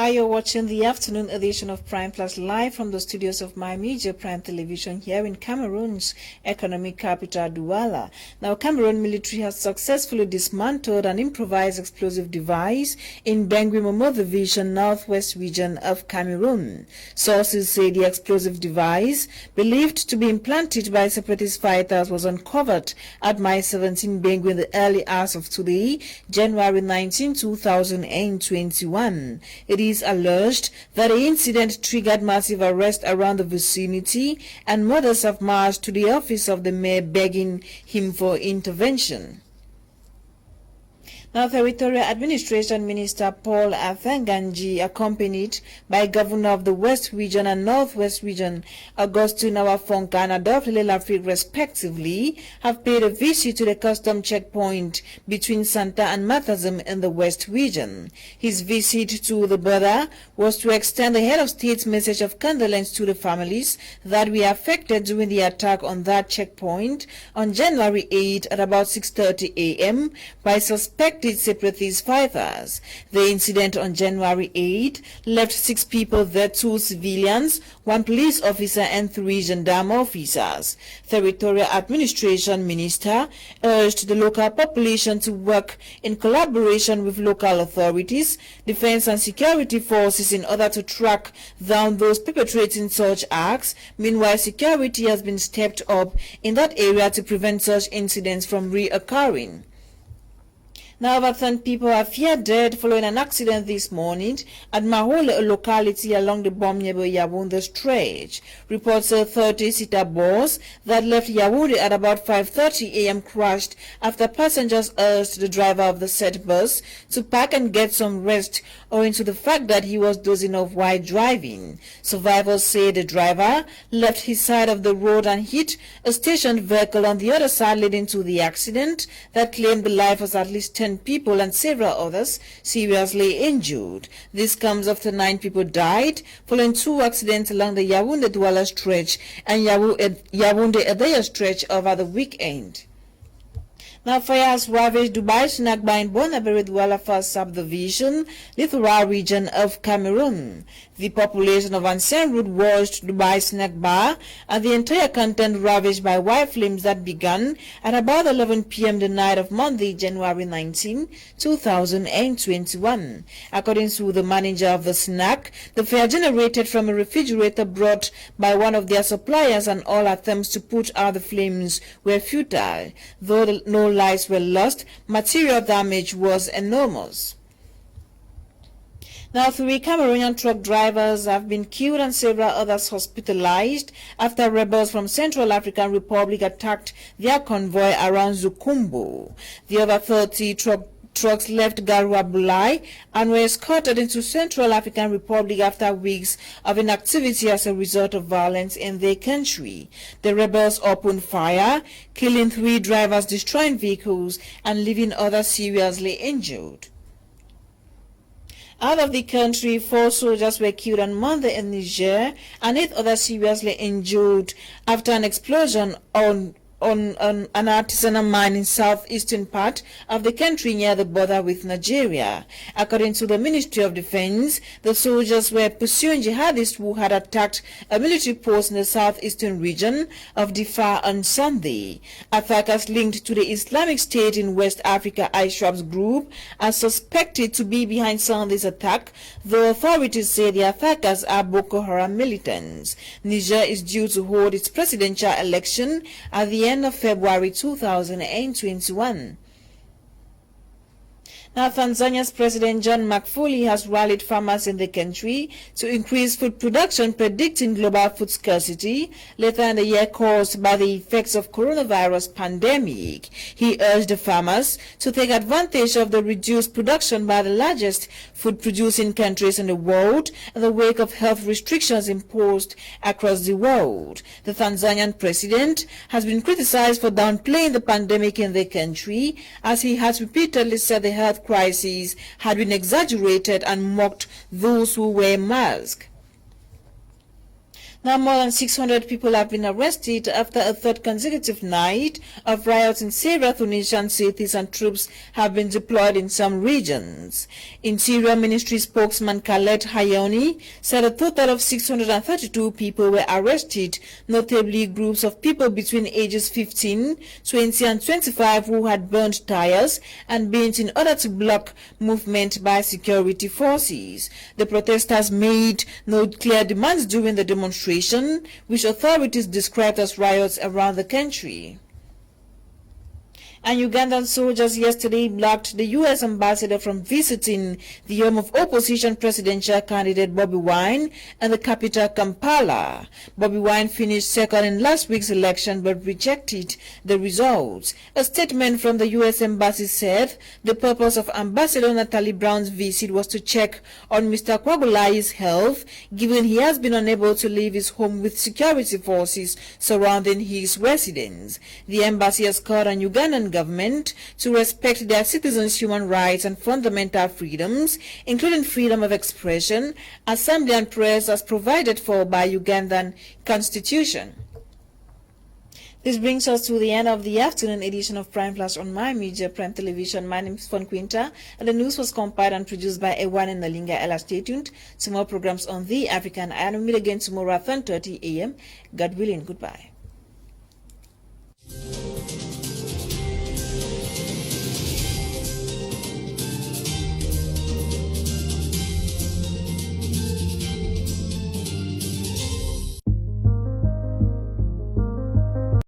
You're watching the afternoon edition of Prime Plus live from the studios of My Media Prime Television here in Cameroon's economic capital, Douala. Now, Cameroon military has successfully dismantled an improvised explosive device in Benguimomo Division, northwest region of Cameroon. Sources say the explosive device, believed to be implanted by separatist fighters, was uncovered at Mile 17 Bengu in the early hours of today, January 19, 2021. It is alleged that the incident triggered massive arrests around the vicinity, and mothers have marched to the office of the mayor begging him for intervention. Now, Territorial Administration Minister Paul Athanganji, accompanied by Governor of the West Region and Northwest Region, Augustine Awafonka and Adolphe Lafrique, respectively, have paid a visit to the custom checkpoint between Santa and Mathazim in the West Region. His visit to the border was to extend the head of state's message of condolence to the families that were affected during the attack on that checkpoint on January 8 at about 6:30 a.m. by suspected separatist fighters. The incident on January 8 left 6 people dead, 2 civilians, 1 police officer and 3 gendarme officers. Territorial Administration Minister urged the local population to work in collaboration with local authorities, defense and security forces in order to track down those perpetrating such acts. Meanwhile, security has been stepped up in that area to prevent such incidents from reoccurring. Now, over 10 people are feared dead following an accident this morning at Mahole, a locality along the Bomnyebo-Yaoundé stretch. Reports say 30-seater bus that left Yaoundé at about 5:30 a.m. crashed after passengers urged the driver of the said bus to park and get some rest, owing to the fact that he was dozing off while driving. Survivors say the driver left his side of the road and hit a stationed vehicle on the other side, leading to the accident that claimed the life of at least 10 people and several others seriously injured. This comes after 9 people died following 2 accidents along the Yaoundé-Douala stretch and Yaoundé-Edaya stretch over the weekend. Now, fire has ravaged Dubai Sinagba in Bonaberi-Douala First Subdivision, littoral region of Cameroon. The population of Ancien Route watched Dubai Sinagba and the entire content ravaged by wild flames that began at about 11 p.m. the night of Monday, January 19, 2021. According to the manager of the snack, the fire generated from a refrigerator brought by one of their suppliers, and all attempts to put out the flames were futile. Though no lives were lost, material damage was enormous. Now, 3 Cameroonian truck drivers have been killed and several others hospitalized after rebels from Central African Republic attacked their convoy around Zukumbu. The other 30 trucks left Garua Bulai and were escorted into Central African Republic after weeks of inactivity as a result of violence in their country. The rebels opened fire, killing 3 drivers, destroying vehicles, and leaving others seriously injured. Out of the country, 4 soldiers were killed on Monday in Niger and 8 others seriously injured after an explosion on an artisanal mine in southeastern part of the country near the border with Nigeria. According to the Ministry of Defense, the soldiers were pursuing jihadists who had attacked a military post in the southeastern region of Diffa on Sunday. Attackers linked to the Islamic State in West Africa ISWAP's group are suspected to be behind Sunday's attack, though authorities say the attackers are Boko Haram militants. Niger is due to hold its presidential election at the end of February 2021. Now, Tanzania's President John Magufuli has rallied farmers in the country to increase food production, predicting global food scarcity later in the year caused by the effects of coronavirus pandemic. He urged the farmers to take advantage of the reduced production by the largest food-producing countries in the world in the wake of health restrictions imposed across the world. The Tanzanian president has been criticized for downplaying the pandemic in the country, as he has repeatedly said the health crisis had been exaggerated and mocked those who wear masks. Now more than 600 people have been arrested after a third consecutive night of riots in Syria. Tunisian cities and troops have been deployed in some regions. Interior Ministry spokesman Khaled Hayoni said a total of 632 people were arrested, notably groups of people between ages 15, 20 and 25 who had burned tires and bins in order to block movement by security forces. The protesters made no clear demands during the demonstration, which authorities described as riots around the country. And Ugandan soldiers yesterday blocked the U.S. ambassador from visiting the home of opposition presidential candidate Bobi Wine in the capital Kampala. Bobi Wine finished second in last week's election but rejected the results. A statement from the U.S. embassy said the purpose of Ambassador Natalie Brown's visit was to check on Mr. Kwagulai's health, given he has been unable to leave his home with security forces surrounding his residence. The embassy has called on Ugandan government to respect their citizens' human rights and fundamental freedoms, including freedom of expression, assembly and press as provided for by Ugandan constitution. This brings us to the end of the afternoon edition of Prime Flash on My Media Prime Television. My name is Fon Quinta, and the news was compiled and produced by Ewan and Nalinga Ella. Stay tuned to more programs on The African Eye. We'll meet again tomorrow at 10:30 a.m. God willing. Goodbye.